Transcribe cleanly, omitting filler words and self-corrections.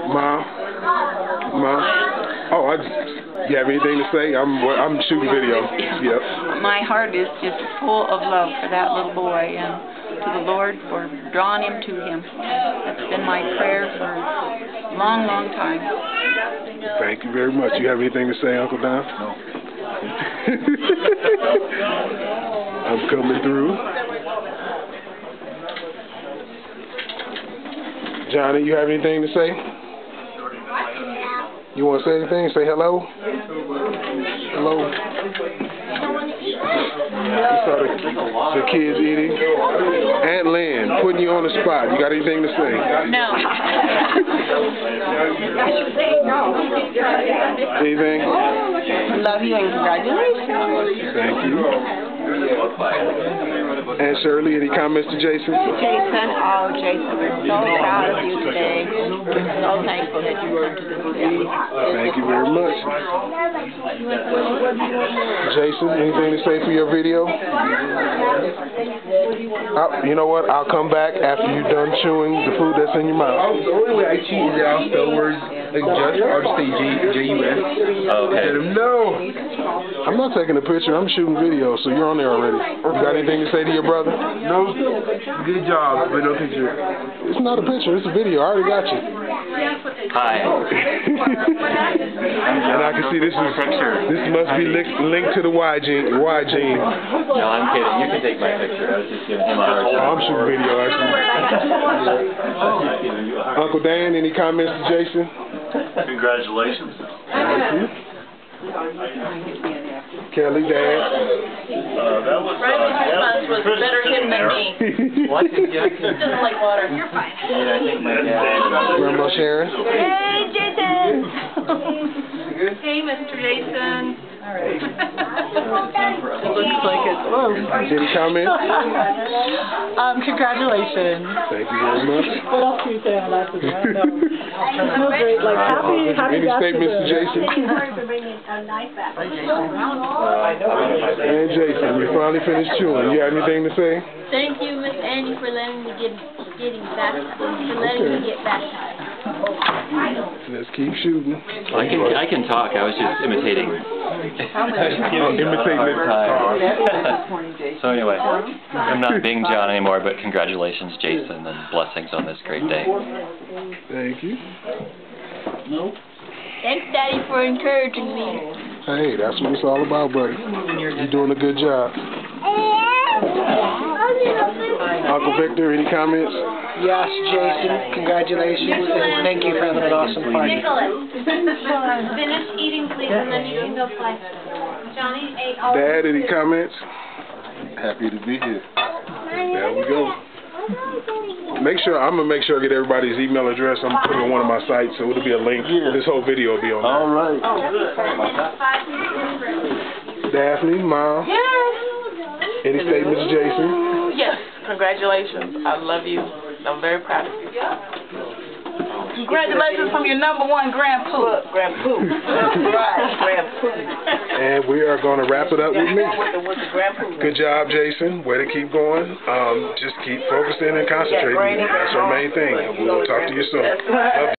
Mom. Oh, you have anything to say? I'm shooting video. Yep. My heart is just full of love for that little boy and to the Lord for drawing him to Him. That's been my prayer for a long, long time. Thank you very much. You have anything to say, Uncle Don? No. I'm coming through. Johnny, you have anything to say? You want to say anything? Say hello? Hello? You saw the kids eating. Aunt Lynn, putting you on the spot. You got anything to say? No. Anything? Love you and congratulations. Thank you. And Shirley, any comments to Jason? Jason, we're so proud of you today. We're so thankful that you come to this day. Thank you very much. Jason, anything to say for your video? You know what? I'll come back after you're done chewing the food that's in your mouth. The only way I cheat is that I'll spell words like just. I'll just say J-U-S. Okay. Let him know. I'm not taking a picture. I'm shooting video, so you're on there already. You got anything to say to your brother? No. Good job, but no picture. It's not a picture. It's a video. I already got you. Hi. And I can see this must be linked to the Y gene. No, I'm kidding. You can take my picture. I was just giving him a hard time. I'm shooting video, actually. Uncle Dan, any comments to Jason? Congratulations. Thank you. Kelly, Dad. That was was better him than me. What? Yeah, Doesn't like water. You're fine. I think my dad. Grandma Sharon. Hey, Jason. Hey, Mr. Jason. It looks like it's. Whoa. Any comments? Congratulations. Thank you very much. What else can you say on that? No, great. Like happy Any statements to Jason? And Jason, we finally finished chewing. You have anything to say? Thank you, Miss Annie, for letting me get baptized. Let's keep shooting. I can talk. I was just imitating. So anyway, I'm not being John anymore, but congratulations, Jason, and blessings on this great day. Thank you. Thanks, Daddy, for encouraging me. Hey, that's what it's all about, buddy. You're doing a good job. Uncle Victor, any comments? Yes, Jason, congratulations, and thank you for having an awesome party. Nicholas, finish eating, please, and then you can go play. Johnny ate all. Dad, any comments? Happy to be here. There we go. I'm gonna make sure I get everybody's email address. I'm putting it on one of my sites, so it'll be a link. Yeah. This whole video will be on there. All right. Daphne, Mom. Yes. Any statements, Jason? Yes, congratulations. I love you. I'm very proud of you. Congratulations from your #1 grandpoo. Grandpoo. Right, grandpoo. And we are going to wrap it up with me. With the grandpoo. Good job, Jason. Way to keep going. Just keep focusing and concentrating. That's our main thing. We'll talk to you soon.